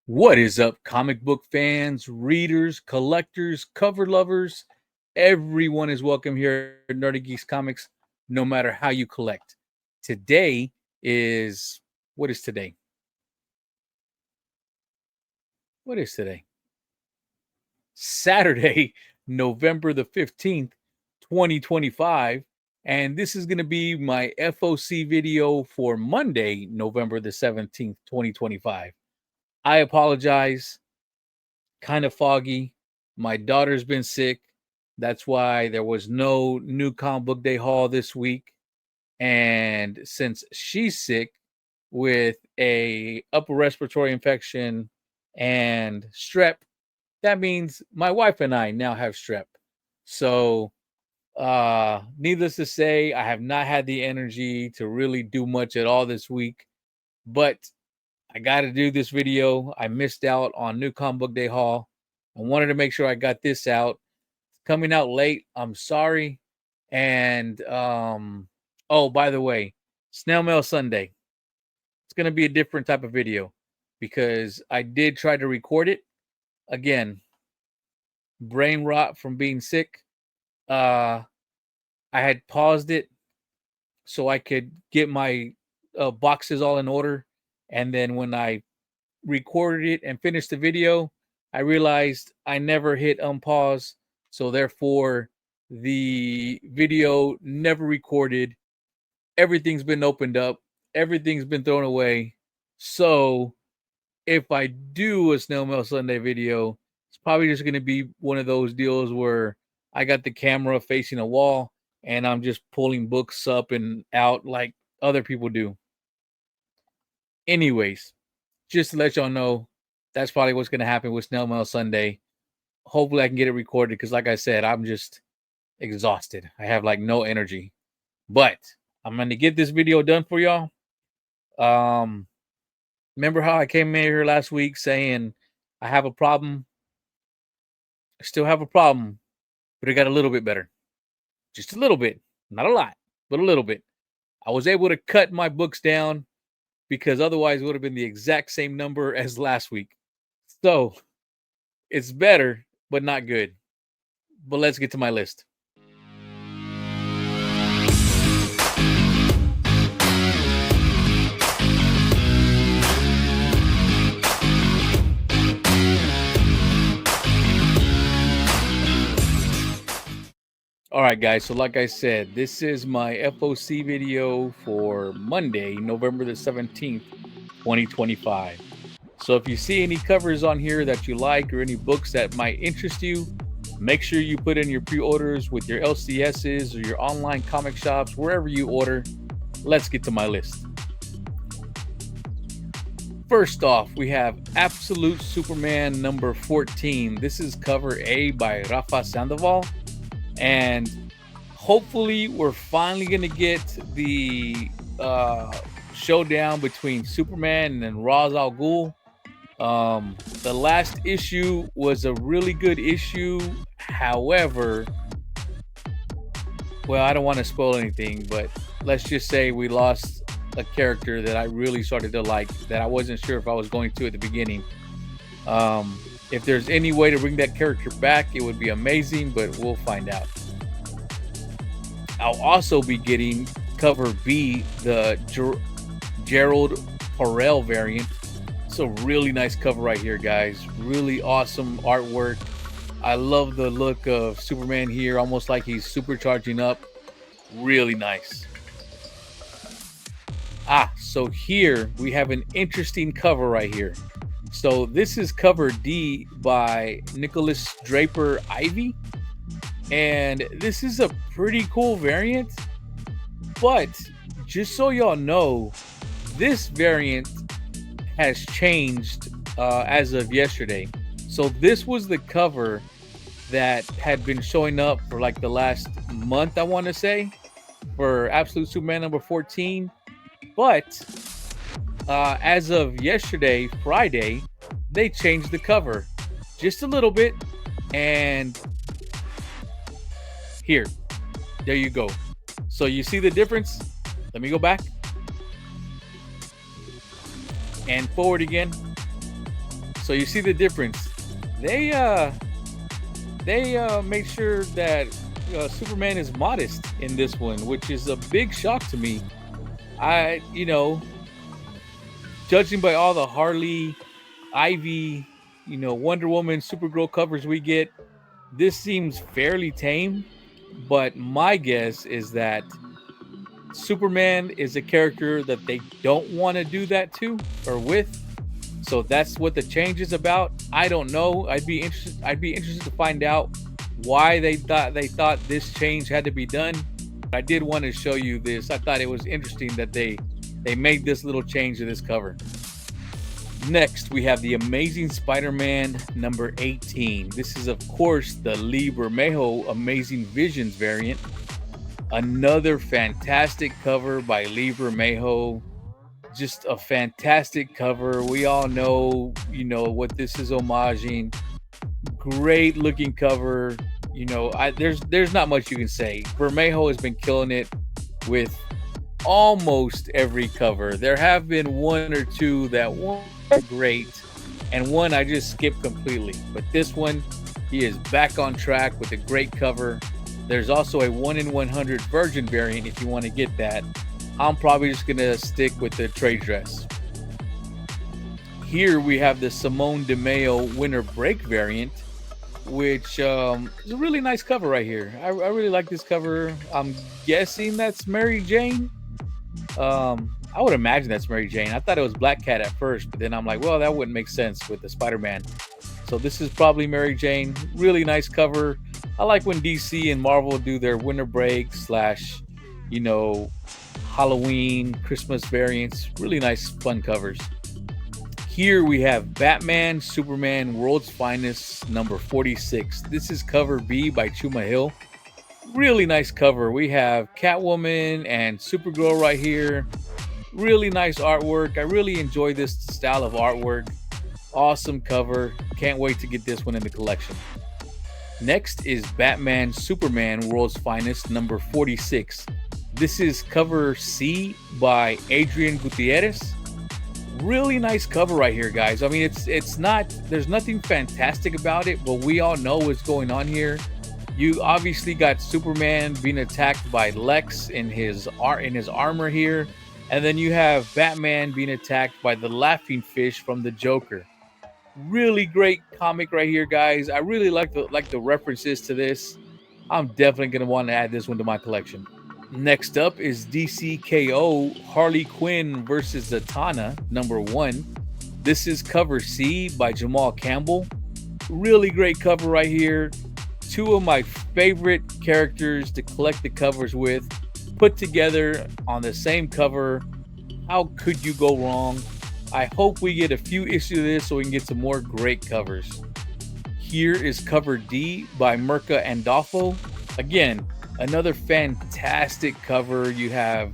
What is up, comic book fans, readers, collectors, cover lovers? Everyone is welcome here at Nerdy Geeks Comics, no matter how you collect. Today is what is today? What is today? Saturday, November the 15th, 2025. And this is going to be my FOC video for Monday, November the 17th, 2025. I apologize. Kind of foggy. My daughter's been sick. That's why there was no new comic book day haul this week. And since she's sick with a upper respiratory infection and strep, that means my wife and I now have strep. So needless to say, I have not had the energy to really do much at all this week, but I got to do this video. I missed out on new comic book day haul. I wanted to make sure I got this out. It's coming out late. I'm sorry. And oh, by the way, Snail Mail Sunday. It's going to be a different type of video because I did try to record it. Again, brain rot from being sick. I had paused it so I could get my boxes all in order. And then when I recorded it and finished the video, I realized I never hit unpause. So therefore, the video never recorded. Everything's been opened up. Everything's been thrown away. So if I do a Snail Mail Sunday video, it's probably just going to be one of those deals where I got the camera facing a wall and I'm just pulling books up and out like other people do. Anyways, just to let y'all know, that's probably what's going to happen with Snail Mail Sunday. Hopefully I can get it recorded because like I said, I'm just exhausted. I have like no energy. But I'm going to get this video done for y'all. Remember how I came in here last week saying I have a problem? I still have a problem, but it got a little bit better. Just a little bit. Not a lot, but a little bit. I was able to cut my books down because otherwise it would have been the exact same number as last week. So it's better, but not good. But let's get to my list. All right, guys. So like I said, this is my FOC video for Monday, November the 17th, 2025. So if you see any covers on here that you like or any books that might interest you, make sure you put in your pre-orders with your LCSs or your online comic shops, wherever you order. Let's get to my list. First off, we have Absolute Superman number 14. This is cover A by Rafa Sandoval. And hopefully we're finally going to get the showdown between Superman and Ra's al Ghul. The last issue was a really good issue. However, well, I don't want to spoil anything, but let's just say we lost a character that I really started to like, that I wasn't sure if I was going to at the beginning. If there's any way to bring that character back, it would be amazing, but we'll find out. I'll also be getting cover B, the Gerald Perel variant. It's a really nice cover right here, guys. Really awesome artwork. I love the look of Superman here, almost like he's supercharging up. Really nice. So here we have an interesting cover right here. So this is cover D by Nicholas Draper Ivy. And this is a pretty cool variant. But just so y'all know, this variant has changed as of yesterday. So this was the cover that had been showing up for like the last month, I want to say, for Absolute Superman number 14. But as of yesterday, Friday, they changed the cover just a little bit. And here, there you go. So you see the difference? Let me go back and forward again. So you see the difference. They uh they made sure that Superman is modest in this one, which is a big shock to me. I, judging by all the Harley, Ivy, Wonder Woman, Supergirl covers we get, this seems fairly tame. But my guess is that Superman is a character that they don't want to do that to or with. So that's what the change is about. I don't know. I'd be interested to find out why they thought this change had to be done. I did want to show you this. I thought it was interesting that they made this little change to this cover. Next, we have the Amazing Spider-Man number 18. This is, of course, the Lee Bermejo Amazing Visions variant. Another fantastic cover by Lee Bermejo. Just a fantastic cover. We all know, what this is homaging. Great looking cover. There's not much you can say. Bermejo has been killing it with almost every cover. There have been one or two that weren't great, and one I just skipped completely. But this one, he is back on track with a great cover. There's also a 1 in 100 Virgin variant if you want to get that. I'm probably just going to stick with the trade dress. Here we have the Simone DeMeo Winter Break variant, which is a really nice cover right here. I really like this cover. I'm guessing that's Mary Jane. I would imagine that's Mary Jane. I thought it was Black Cat at first, but then I'm like, well, that wouldn't make sense with the Spider-Man. So this is probably Mary Jane. Really nice cover. I like when DC and Marvel do their winter break / Halloween, Christmas variants. Really nice, fun covers. Here we have Batman, Superman, World's Finest, number 46. This is cover B by Chuma Hill. Really nice cover. We have Catwoman and Supergirl right here. Really nice artwork. I really enjoy this style of artwork. Awesome cover. Can't wait to get this one in the collection. Next is Batman, Superman, World's Finest, number 46. This is cover C by Adrian Gutierrez. Really nice cover right here, guys. I mean, it's not, there's nothing fantastic about it, but we all know what's going on here. You obviously got Superman being attacked by Lex in his armor here, and then you have Batman being attacked by the laughing fish from the Joker. Really great comic right here, guys. I really like the references to this. I'm definitely gonna want to add this one to my collection. Next up is DCKO Harley Quinn versus Zatanna, number 1. This is cover C by Jamal Campbell. Really great cover right here. Two of my favorite characters to collect the covers with, put together on the same cover. How could you go wrong? I hope we get a few issues of this so we can get some more great covers. Here is cover D by Mirka Andolfo. Again, another fantastic cover. You have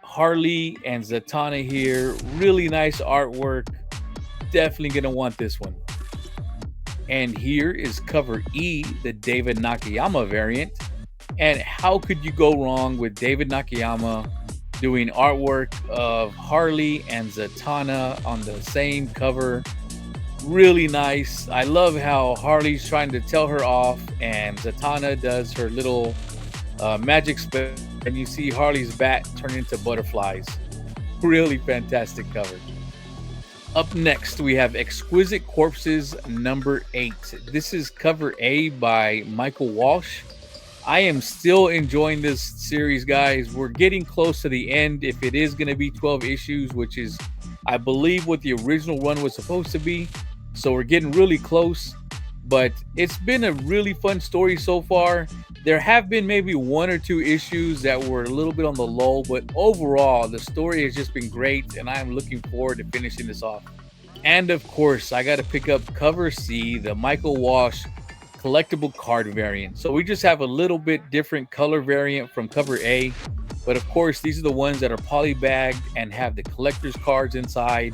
Harley and Zatanna here. Really nice artwork. Definitely going to want this one. And here is cover E, the David Nakayama variant. And how could you go wrong with David Nakayama doing artwork of Harley and Zatanna on the same cover? Really nice. I love how Harley's trying to tell her off and Zatanna does her little magic spell, and you see Harley's bat turn into butterflies. Really fantastic cover. Up next, we have Exquisite Corpses number 8. This is cover A by Michael Walsh. I am still enjoying this series, guys. We're getting close to the end. If it is going to be 12 issues, which is, I believe, what the original run was supposed to be. So we're getting really close. But it's been a really fun story so far. There have been maybe 1 or 2 issues that were a little bit on the low, but overall, the story has just been great, and I'm looking forward to finishing this off. And of course, I got to pick up cover C, the Michael Walsh collectible card variant. So we just have a little bit different color variant from cover A, but of course, these are the ones that are polybagged and have the collector's cards inside.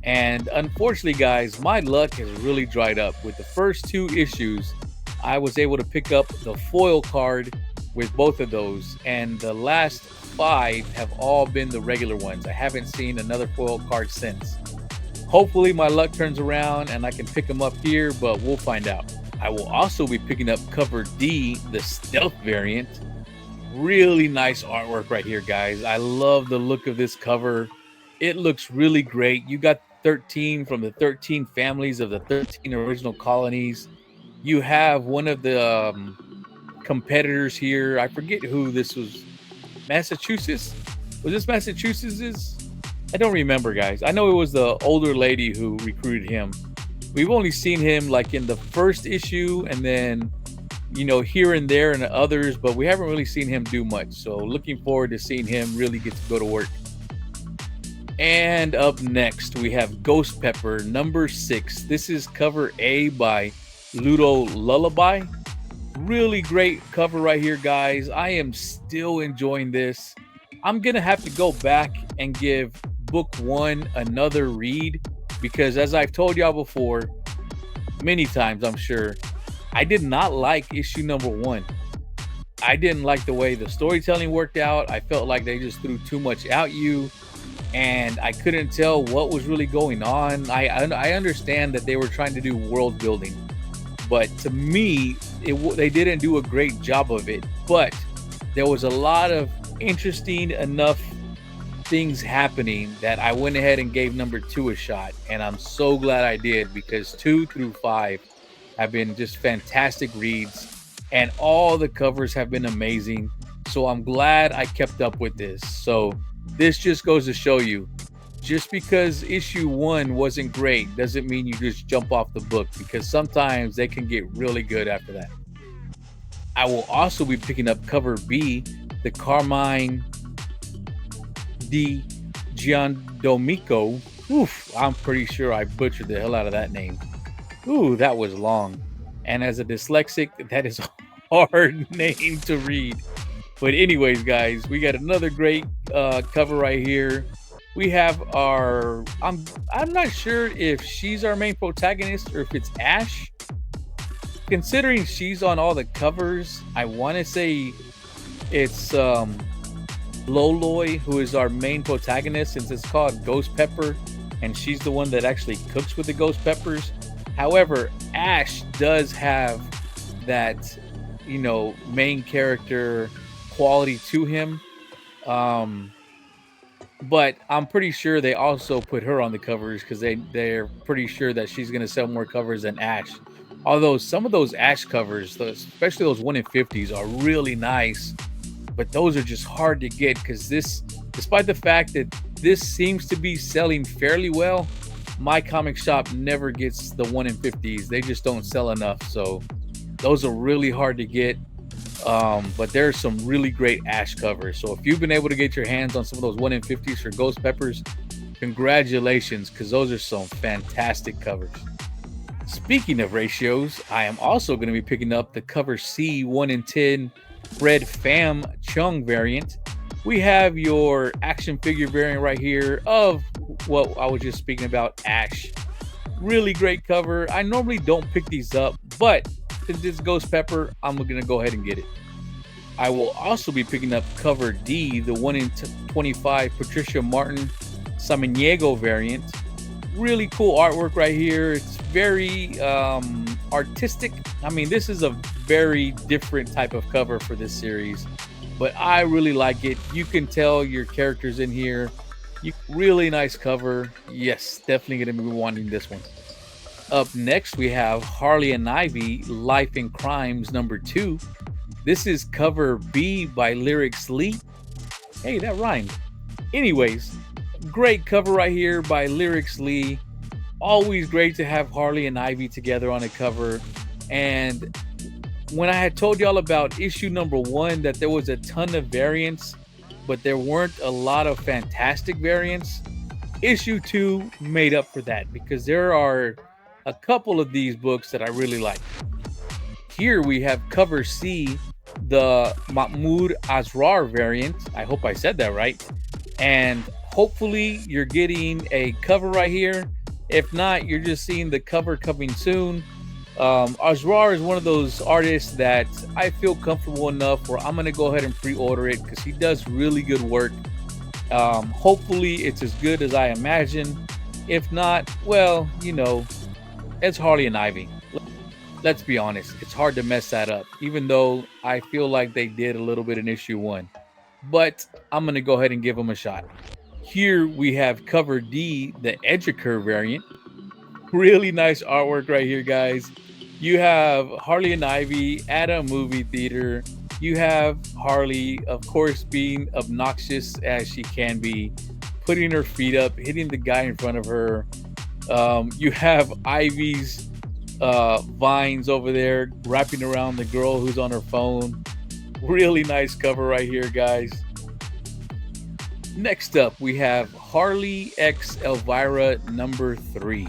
And unfortunately, guys, my luck has really dried up. With the first 2 issues, I was able to pick up the foil card with both of those, and the last 5 have all been the regular ones. I haven't seen another foil card since. Hopefully my luck turns around and I can pick them up here, but we'll find out. I will also be picking up cover D, the stealth variant. Really nice artwork right here, guys. I love the look of this cover. It looks really great. You got 13 from the 13 families of the 13 original colonies. You have one of the competitors here. I forget who this was. Massachusetts? Was this Massachusetts? I don't remember, guys. I know it was the older lady who recruited him. We've only seen him like in the first issue and then, you know, here and there and others, but we haven't really seen him do much. So looking forward to seeing him really get to go to work. And up next, we have Ghost Pepper number 6. This is cover A by Ludo Lullaby. Really great cover right here, guys. I am still enjoying this. I'm going to have to go back and give book 1 another read because as I've told y'all before, many times I'm sure, I did not like issue number 1. I didn't like the way the storytelling worked out. I felt like they just threw too much at you and I couldn't tell what was really going on. I understand that they were trying to do world building, but to me, they didn't do a great job of it. But there was a lot of interesting enough things happening that I went ahead and gave number 2 a shot, and I'm so glad I did because 2 through 5 have been just fantastic reads and all the covers have been amazing. So I'm glad I kept up with this. So this just goes to show you, just because issue 1 wasn't great doesn't mean you just jump off the book, because sometimes they can get really good after that. I will also be picking up cover B, the Carmine Di Giandomenico. Oof, I'm pretty sure I butchered the hell out of that name. Ooh, that was long. And as a dyslexic, that is a hard name to read. But anyways, guys, we got another great cover right here. We have our, I'm not sure if she's our main protagonist or if it's Ash. Considering she's on all the covers, I want to say it's Loloy who is our main protagonist, since it's called Ghost Pepper and she's the one that actually cooks with the ghost peppers. However, Ash does have that, you know, main character quality to him. But I'm pretty sure they also put her on the covers because they're pretty sure that she's going to sell more covers than Ash. Although some of those Ash covers, especially those 1 in 50s, are really nice. But those are just hard to get because this, despite the fact that this seems to be selling fairly well, my comic shop never gets the 1 in 50s. They just don't sell enough. So those are really hard to get. But there's some really great Ash covers. So if you've been able to get your hands on some of those 1 in 50s for Ghost Peppers, congratulations, because those are some fantastic covers. Speaking of ratios, I am also going to be picking up the cover C 1 in 10 Fred Pham Chung variant. We have your action figure variant right here of what I was just speaking about, Ash. Really great cover. I normally don't pick these up, but since it's Ghost Pepper, I'm going to go ahead and get it. I will also be picking up cover D, the 1 in 25 Patricia Martin Samaniego variant. Really cool artwork right here. It's very artistic. I mean, this is a very different type of cover for this series, but I really like it. You can tell your characters in here. Really nice cover. Yes, definitely going to be wanting this one. Up next, we have Harley and Ivy, Life and Crimes number 2. This is cover B by Lyrics Lee. Hey, that rhymed. Anyways, great cover right here by Lyrics Lee. Always great to have Harley and Ivy together on a cover. And when I had told y'all about issue number 1 that there was a ton of variants, but there weren't a lot of fantastic variants, issue 2 made up for that because there are a couple of these books that I really like. Here we have cover C, the Mahmoud Asrar variant. I hope I said that right. And hopefully you're getting a cover right here. If not, you're just seeing the cover coming soon. Asrar is one of those artists that I feel comfortable enough where I'm going to go ahead and pre-order it because he does really good work. Hopefully it's as good as I imagine. If not, well, it's Harley and Ivy. Let's be honest, it's hard to mess that up, even though I feel like they did a little bit in issue 1. But I'm going to go ahead and give them a shot. Here we have cover D, the Edgecur variant. Really nice artwork right here, guys. You have Harley and Ivy at a movie theater. You have Harley, of course, being obnoxious as she can be, putting her feet up, hitting the guy in front of her. You have Ivy's vines over there wrapping around the girl who's on her phone. Really nice cover right here, guys. Next up, we have Harley X Elvira number 3.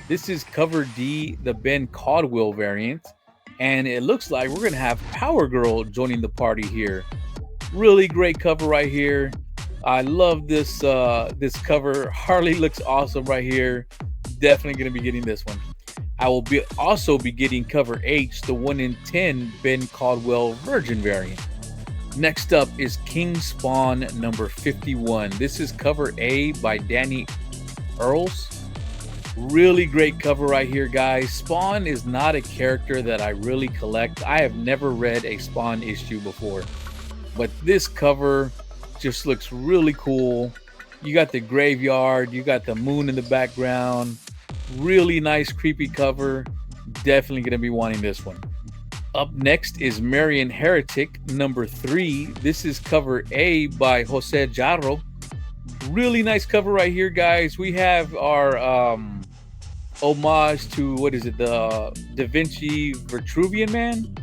This is cover D, the Ben Caldwell variant. And it looks like we're going to have Power Girl joining the party here. Really great cover right here. I love this this cover. Harley looks awesome right here. Definitely going to be getting this one. I will also be getting cover H, the 1 in 10 Ben Caldwell Virgin variant. Next up is King Spawn number 51. This is cover A by Danny Earls. Really great cover right here, guys. Spawn is not a character that I really collect. I have never read a Spawn issue before, but this cover just looks really cool. You got the graveyard, you got the moon in the background. Really nice, creepy cover. Definitely going to be wanting this one. Up next is Marian Heretic number 3. This is cover A by Jose Jarro. Really nice cover right here, guys. We have our homage to, what is it, the Da Vinci Vitruvian Man?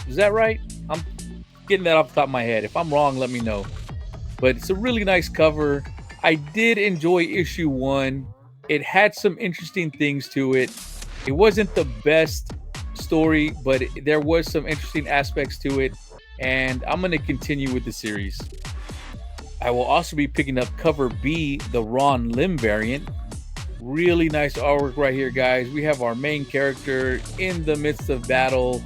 Is that right? I'm getting that off the top of my head. If I'm wrong, let me know. But it's a really nice cover. I did enjoy issue 1. It had some interesting things to it. It wasn't the best story, but there was some interesting aspects to it. And I'm going to continue with the series. I will also be picking up cover B, the Ron Lim variant. Really nice artwork right here, guys. We have our main character in the midst of battle.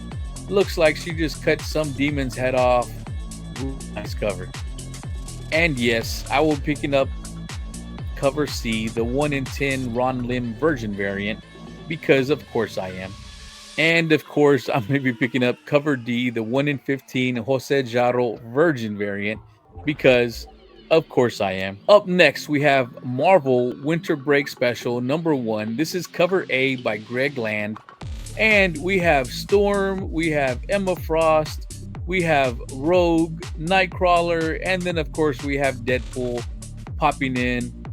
Looks like she just cut some demon's head off. Nice cover. And yes, I will be picking up cover C, the 1 in 10 Ron Lim Virgin variant, because of course I am. And of course, I'm going to be picking up cover D, the 1 in 15 Jose Jarro Virgin variant, because of course I am. Up next, we have Marvel Winter Break Special number 1. This is cover A by Greg Land. And we have Storm, we have Emma Frost, we have Rogue, Nightcrawler, and then of course we have Deadpool popping in,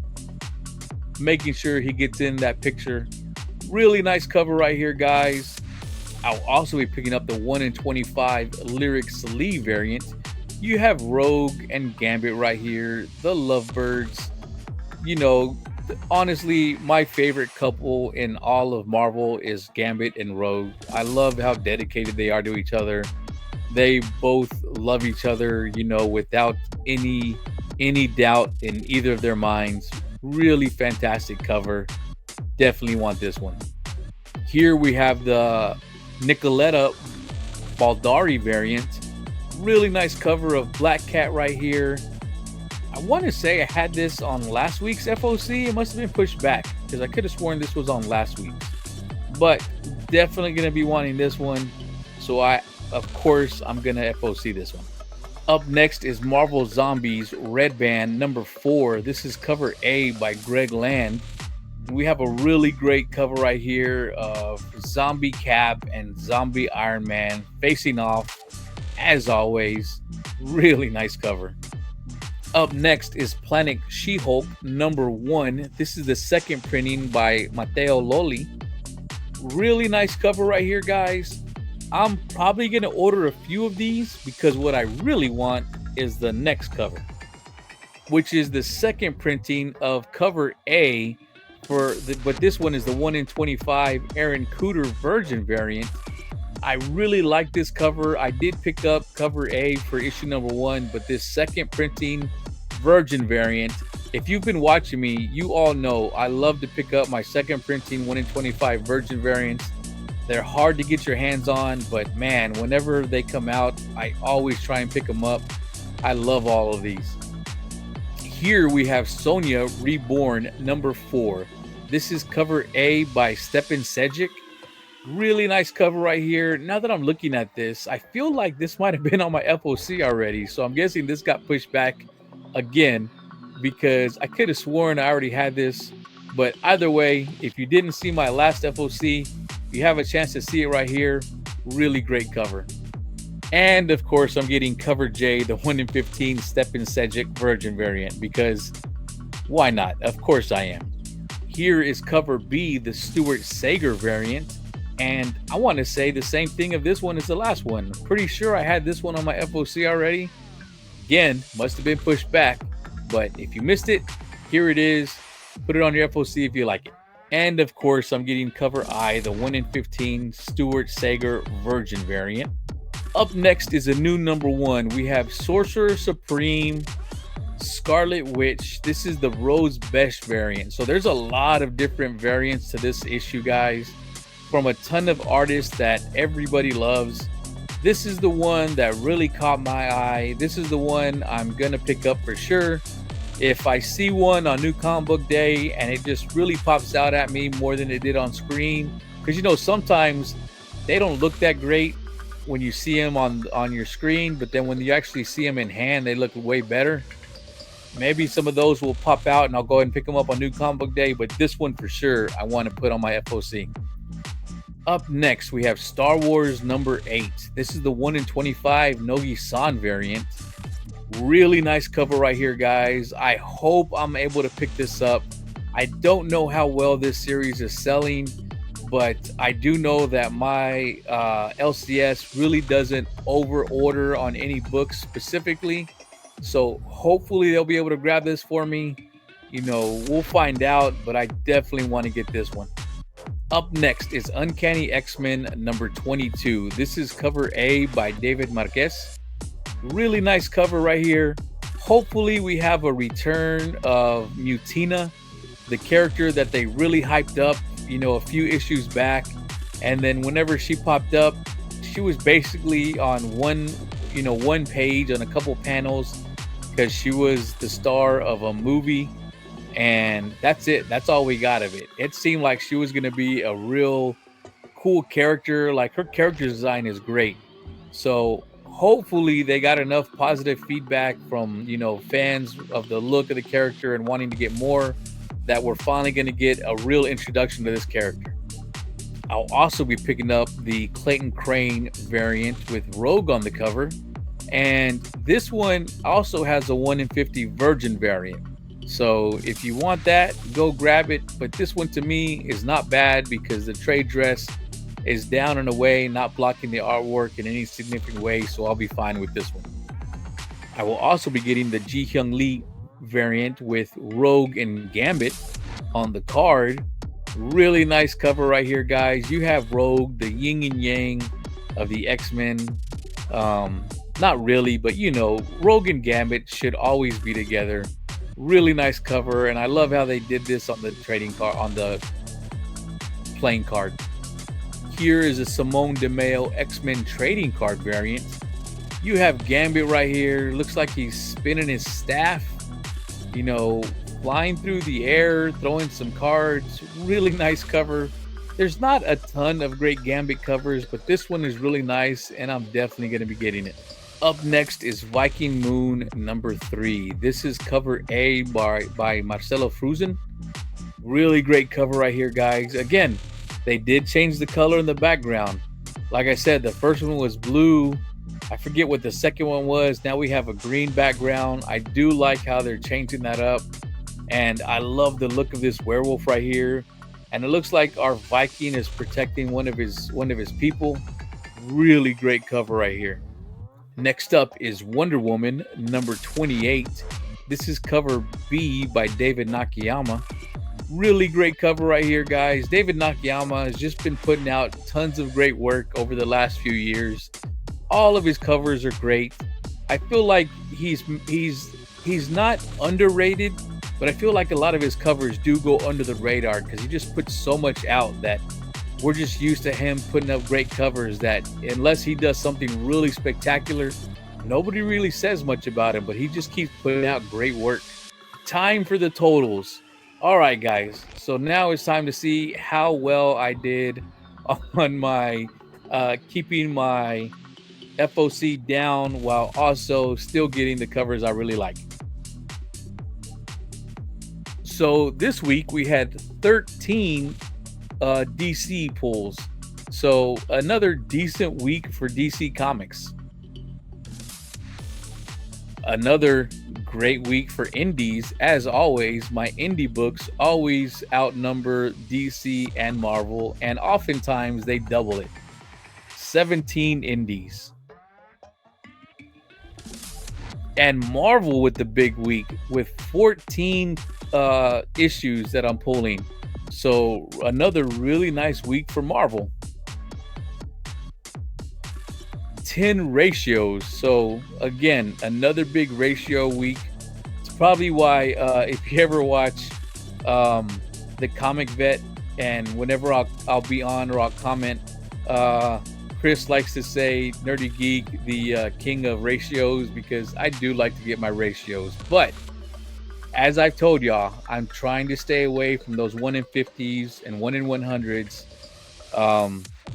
making sure he gets in that picture. Really nice cover right here, guys. I'll also be picking up the 1 in 25 Lyrics Lee variant. You have Rogue and Gambit right here, the Lovebirds. Honestly, my favorite couple in all of Marvel is Gambit and Rogue. I love how dedicated they are to each other. They both love each other, without any doubt in either of their minds. Really fantastic cover. Definitely want this one. Here we have the Nicoletta Baldari variant. Really nice cover of Black Cat right here. I want to say I had this on last week's FOC. It must have been pushed back because I could have sworn this was on last week's. But definitely going to be wanting this one. So of course, I'm going to FOC this one. Up next is Marvel Zombies Red Band number 4. This is cover A by Greg Land. We have a really great cover right here of Zombie Cap and Zombie Iron Man facing off. As always, really nice cover. Up next is Planet She-Hulk number 1. This is the second printing by Matteo Lolli. Really nice cover right here, guys. I'm probably going to order a few of these because what I really want is the next cover, which is the second printing of cover A but this one is the 1 in 25 Aaron Cooter Virgin variant. I really like this cover. I did pick up cover A for issue number 1, but this second printing Virgin variant, if you've been watching me, you all know I love to pick up my second printing 1 in 25 Virgin variants. They're hard to get your hands on, but man, whenever they come out, I always try and pick them up. I love all of these. Here we have Sonya Reborn number 4. This is cover A by Stepan Sejic. Really nice cover right here. Now that I'm looking at this, I feel like this might have been on my FOC already. So I'm guessing this got pushed back again because I could have sworn I already had this. But either way, if you didn't see my last FOC, you have a chance to see it right here. Really great cover. And of course, I'm getting cover J, the 1 in 15 Stepan Sejic Virgin variant, because why not? Of course I am. Here is cover B, the Stuart Sager variant. And I want to say the same thing of this one as the last one. Pretty sure I had this one on my FOC already. Again, must have been pushed back. But if you missed it, here it is. Put it on your FOC if you like it. And of course, I'm getting cover I, the 1 in 15 Stuart Sager Virgin variant. Up next is a new number 1. We have Sorcerer Supreme Scarlet Witch. This is the Rose Besh variant. So there's a lot of different variants to this issue, guys, from a ton of artists that everybody loves. This is the one that really caught my eye. This is the one I'm gonna pick up for sure. If I see one on New Comic Book Day and it just really pops out at me more than it did on screen, because you know sometimes they don't look that great when you see them on your screen, but then when you actually see them in hand, they look way better. Maybe some of those will pop out and I'll go ahead and pick them up on New Comic Book Day, but this one for sure I want to put on my FOC. Up next, we have Star Wars number 8. This is the 1 in 25 Nogi-san variant. Really nice cover right here, guys. I hope I'm able to pick this up. I don't know how well this series is selling, but I do know that my LCS really doesn't over order on any books specifically. So hopefully they'll be able to grab this for me. You know, we'll find out, but I definitely want to get this one. Up next is Uncanny X-Men number 22. This is cover A by David Marquez. Really nice cover right here. Hopefully we have a return of Mutina, the character that they really hyped up, you know, a few issues back. And then whenever she popped up, she was basically on one page on a couple panels because she was the star of a movie. And that's it. That's all we got of it. It seemed like she was going to be a real cool character. Like, her character design is great. So hopefully they got enough positive feedback from, you know, fans of the look of the character and wanting to get more, that we're finally going to get a real introduction to this character. I'll also be picking up the Clayton Crane variant with Rogue on the cover. And this one also has a 1 in 50 Virgin variant. So if you want that, go grab it. But this one to me is not bad because the trade dress is down and away, not blocking the artwork in any significant way. So I'll be fine with this one. I will also be getting the Ji Hyung Lee variant with Rogue and Gambit on the card. Really nice cover right here, guys. You have Rogue, the yin and yang of the X-Men. Not really, but you know, Rogue and Gambit should always be together. Really nice cover, and I love how they did this on the trading card, on the playing card. Here is a Simone DeMeo X-Men trading card variant. You have Gambit right here. Looks like he's spinning his staff, you know, flying through the air, throwing some cards. Really nice cover. There's not a ton of great Gambit covers, but this one is really nice, and I'm definitely going to be getting it. Up next is Viking Moon number 3. This is cover A by Marcelo Fruzen. Really great cover right here, guys. Again, they did change the color in the background. Like I said, the first one was blue. I forget what the second one was. Now we have a green background. I do like how they're changing that up. And I love the look of this werewolf right here. And it looks like our Viking is protecting one of his people. Really great cover right here. Next up is Wonder Woman number 28. This is cover B by David Nakayama. Really great cover right here, guys. David Nakayama has just been putting out tons of great work over the last few years. All of his covers are great. I feel like he's not underrated, but I feel like a lot of his covers do go under the radar because he just puts so much out that we're just used to him putting up great covers that unless he does something really spectacular, nobody really says much about him, but he just keeps putting out great work. Time for the totals. All right, guys. So now it's time to see how well I did on my keeping my FOC down while also still getting the covers I really like. So this week we had 13 DC pulls. So another decent week for DC Comics. Another great week for indies. As always, my indie books always outnumber DC and Marvel, and oftentimes they double it. 17 indies. And Marvel with the big week with 14 issues that I'm pulling. So another really nice week for Marvel. 10 ratios. So again, another big ratio week. It's probably why if you ever watch the Comic Vet, and whenever I'll be on or I'll comment, Chris likes to say Nerdy Geek, the king of ratios, because I do like to get my ratios. But as I've told y'all, I'm trying to stay away from those 1 in 50s and 1 in 100s.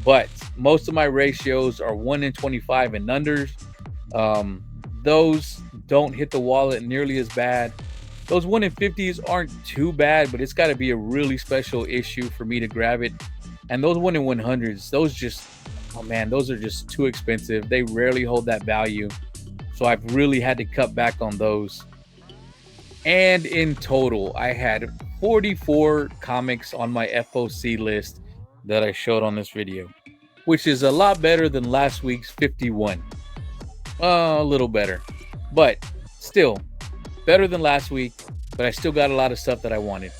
But most of my ratios are 1 in 25 and unders. Those don't hit the wallet nearly as bad. Those 1 in 50s aren't too bad, but it's got to be a really special issue for me to grab it. And those 1 in 100s, those just, oh man, those are just too expensive. They rarely hold that value. So I've really had to cut back on those. And in total, I had 44 comics on my FOC list that I showed on this video, which is a lot better than last week's 51. A little better, but still better than last week, but I still got a lot of stuff that I wanted.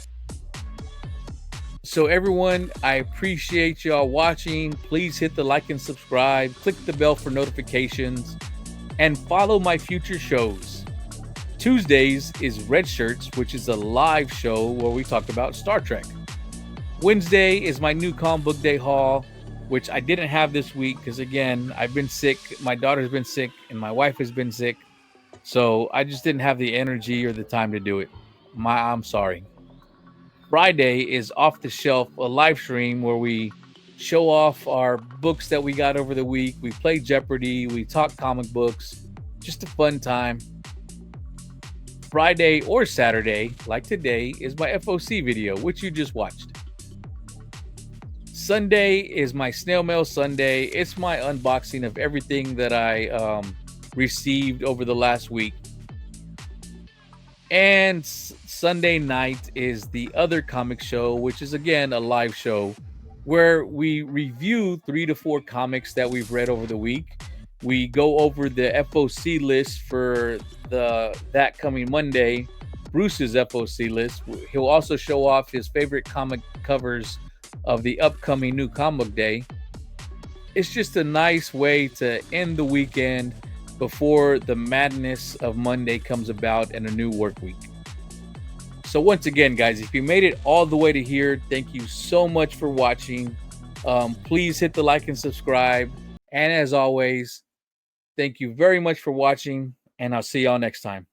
So everyone, I appreciate y'all watching. Please hit the like and subscribe, click the bell for notifications, and follow my future shows. Tuesdays is Red Shirts, which is a live show where we talk about Star Trek. Wednesday is my new comic book day haul, which I didn't have this week because, again, I've been sick. My daughter's been sick and my wife has been sick. So I just didn't have the energy or the time to do it. I'm sorry. Friday is Off the Shelf, a live stream where we show off our books that we got over the week. We play Jeopardy. We talk comic books. Just a fun time. Friday or Saturday, like today, is my FOC video, which you just watched. Sunday is my Snail Mail Sunday. It's my unboxing of everything that I received over the last week. And Sunday night is the Other Comic Show, which is, again, a live show where we review 3 to 4 comics that we've read over the week. We go over the FOC list for that coming Monday, Bruce's FOC list. He'll also show off his favorite comic covers of the upcoming new comic day. It's just a nice way to end the weekend before the madness of Monday comes about and a new work week. So once again, guys, if you made it all the way to here, thank you so much for watching. Please hit the like and subscribe. And as always, thank you very much for watching, and I'll see y'all next time.